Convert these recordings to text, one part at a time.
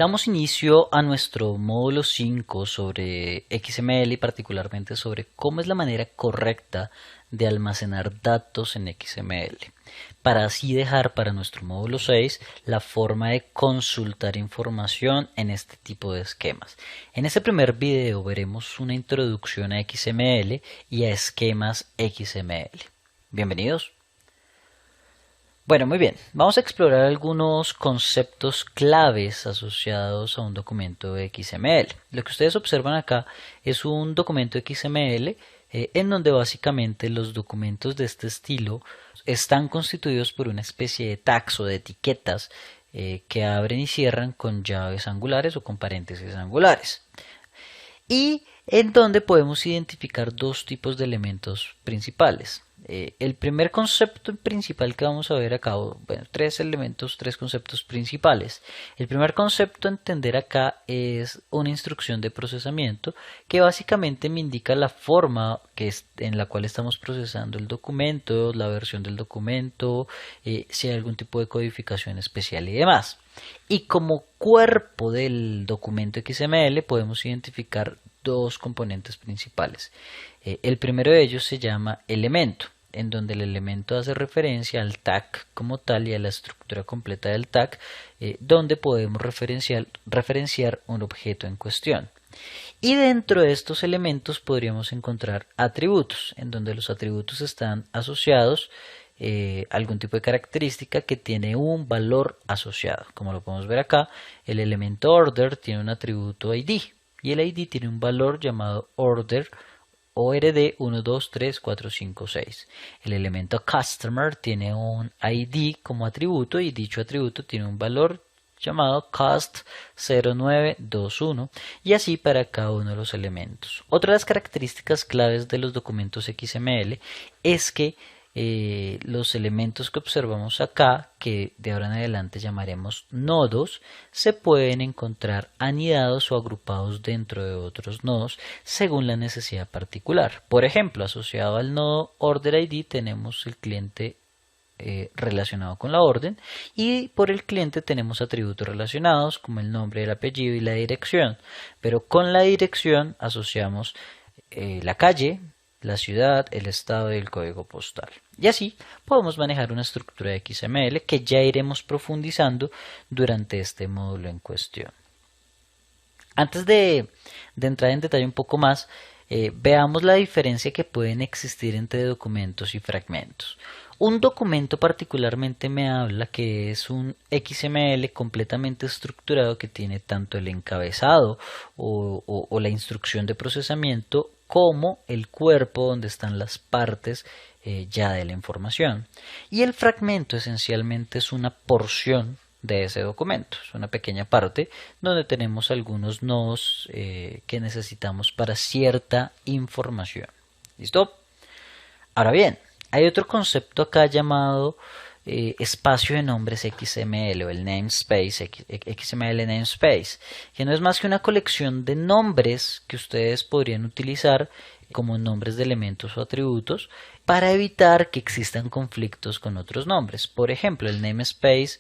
Damos inicio a nuestro módulo 5 sobre XML y particularmente sobre cómo es la manera correcta de almacenar datos en XML, para así dejar para nuestro módulo 6 la forma de consultar información en este tipo de esquemas. En este primer video veremos una introducción a XML y a esquemas XML. Bienvenidos. Bueno, muy bien. Vamos a explorar algunos conceptos claves asociados a un documento XML. Lo que ustedes observan acá es un documento XML en donde básicamente los documentos de este estilo están constituidos por una especie de tags o de etiquetas que abren y cierran con llaves angulares o con paréntesis angulares. Y en donde podemos identificar dos tipos de elementos principales. El primer concepto principal que vamos a ver acá, bueno, tres conceptos principales. El primer concepto a entender acá es una instrucción de procesamiento que básicamente me indica la forma en la cual estamos procesando el documento, la versión del documento, si hay algún tipo de codificación especial y demás. Y como cuerpo del documento XML podemos identificar dos componentes principales. El primero de ellos se llama elemento, en donde el elemento hace referencia al tag como tal y a la estructura completa del tag, donde podemos referenciar un objeto en cuestión. Y dentro de estos elementos podríamos encontrar atributos, en donde los atributos están asociados a algún tipo de característica que tiene un valor asociado. Como lo podemos ver acá, el elemento order tiene un atributo ID y el ID tiene un valor llamado order ORD 1, 2, 3, 4, 5, 6. El elemento customer tiene un ID como atributo y dicho atributo tiene un valor llamado cost 0921 y así para cada uno de los elementos. Otra de las características claves de los documentos XML es que los elementos que observamos acá, que de ahora en adelante llamaremos nodos, se pueden encontrar anidados o agrupados dentro de otros nodos según la necesidad particular. Por ejemplo, asociado al nodo OrderID tenemos el cliente relacionado con la orden y por el cliente tenemos atributos relacionados como el nombre, el apellido y la dirección, pero con la dirección asociamos la calle, la ciudad, el estado y el código postal. Y así podemos manejar una estructura de XML que ya iremos profundizando durante este módulo en cuestión. Antes de entrar en detalle un poco más, veamos la diferencia que pueden existir entre documentos y fragmentos. Un documento particularmente me habla que es un XML completamente estructurado que tiene tanto el encabezado o la instrucción de procesamiento como el cuerpo donde están las partes ya de la información. Y el fragmento esencialmente es una porción de ese documento, es una pequeña parte donde tenemos algunos nodos que necesitamos para cierta información. ¿Listo? Ahora bien, hay otro concepto acá llamado espacio de nombres XML o el namespace, XML namespace, que no es más que una colección de nombres que ustedes podrían utilizar como nombres de elementos o atributos para evitar que existan conflictos con otros nombres. Por ejemplo, el namespace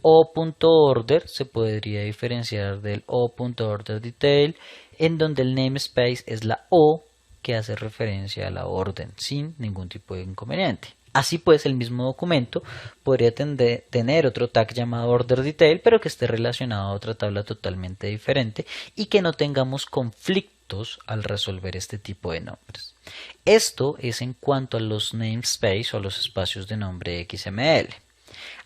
o.order se podría diferenciar del o.orderDetail, en donde el namespace es la O que hace referencia a la orden sin ningún tipo de inconveniente. Así pues, el mismo documento podría tener otro tag llamado OrderDetail, pero que esté relacionado a otra tabla totalmente diferente y que no tengamos conflictos al resolver este tipo de nombres. Esto es en cuanto a los namespace o los espacios de nombre XML.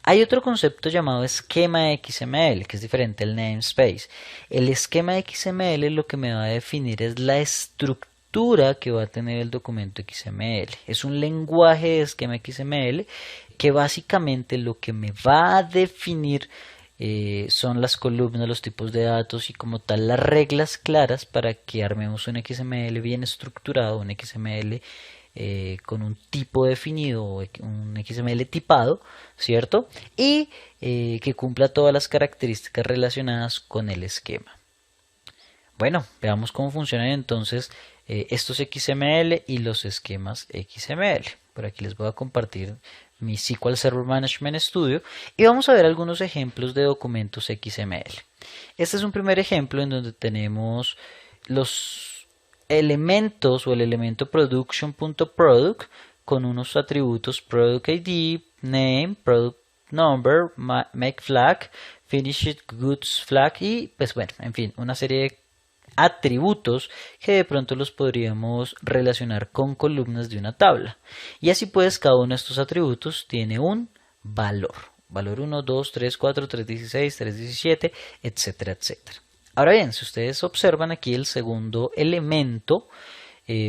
Hay otro concepto llamado esquema XML, que es diferente al namespace. El esquema XML lo que me va a definir es la estructura que va a tener el documento XML. Es un lenguaje de esquema XML que básicamente lo que me va a definir son las columnas, los tipos de datos y como tal las reglas claras para que armemos un XML bien estructurado, un XML con un tipo definido, un XML tipado, ¿cierto? Y que cumpla todas las características relacionadas con el esquema. Bueno, veamos cómo funcionan entonces estos XML y los esquemas XML. Por aquí les voy a compartir mi SQL Server Management Studio y vamos a ver algunos ejemplos de documentos XML. Este es un primer ejemplo en donde tenemos los elementos o el elemento production.product con unos atributos product ID, name, product number, make flag, finished goods flag y pues bueno, en fin, una serie de atributos que de pronto los podríamos relacionar con columnas de una tabla. Y así pues cada uno de estos atributos tiene un valor. Valor 1, 2, 3, 4, 3, 16, 3, 17, etcétera, etcétera. Ahora bien, si ustedes observan aquí el segundo elemento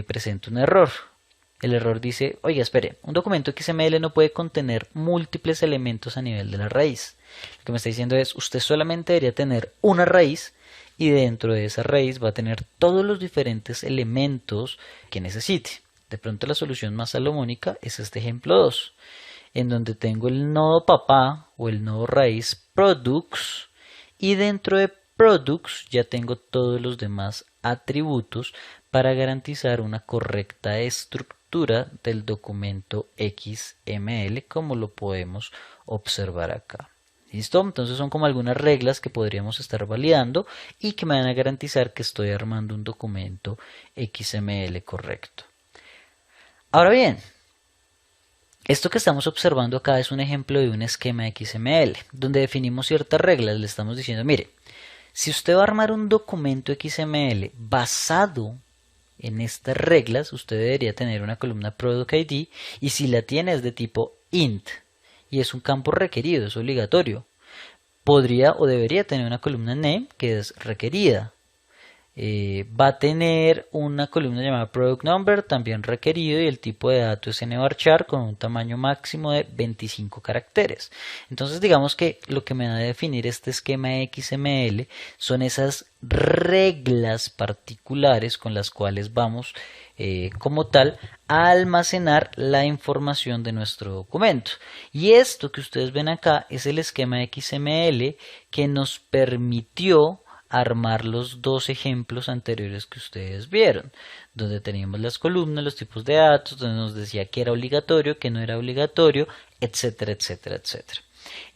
presenta un error. El error dice, oiga, espere, un documento XML no puede contener múltiples elementos a nivel de la raíz. Lo que me está diciendo es, usted solamente debería tener una raíz y dentro de esa raíz va a tener todos los diferentes elementos que necesite. De pronto la solución más salomónica es este ejemplo 2, en donde tengo el nodo papá o el nodo raíz products y dentro de products ya tengo todos los demás atributos para garantizar una correcta estructura del documento XML como lo podemos observar acá. ¿Listo? Entonces son como algunas reglas que podríamos estar validando y que me van a garantizar que estoy armando un documento XML correcto. Ahora bien, esto que estamos observando acá es un ejemplo de un esquema XML, donde definimos ciertas reglas. Le estamos diciendo, mire, si usted va a armar un documento XML basado en estas reglas, usted debería tener una columna Product ID y si la tiene es de tipo int y es un campo requerido, es obligatorio. Podría o debería tener una columna name que es requerida. Va a tener una columna llamada product number también requerido y el tipo de dato es nvarchar con un tamaño máximo de 25 caracteres. Entonces digamos que lo que me va a definir este esquema XML son esas reglas particulares con las cuales vamos como tal a almacenar la información de nuestro documento. Y esto que ustedes ven acá es el esquema XML que nos permitió armar los dos ejemplos anteriores que ustedes vieron, donde teníamos las columnas, los tipos de datos, donde nos decía que era obligatorio, que no era obligatorio, etcétera, etcétera, etcétera.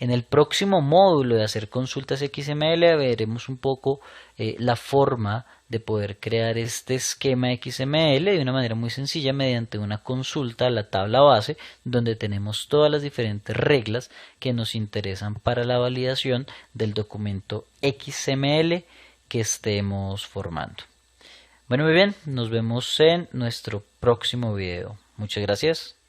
En el próximo módulo de hacer consultas XML veremos un poco la forma de poder crear este esquema XML de una manera muy sencilla mediante una consulta a la tabla base donde tenemos todas las diferentes reglas que nos interesan para la validación del documento XML que estemos formando. Bueno, muy bien, nos vemos en nuestro próximo video. Muchas gracias.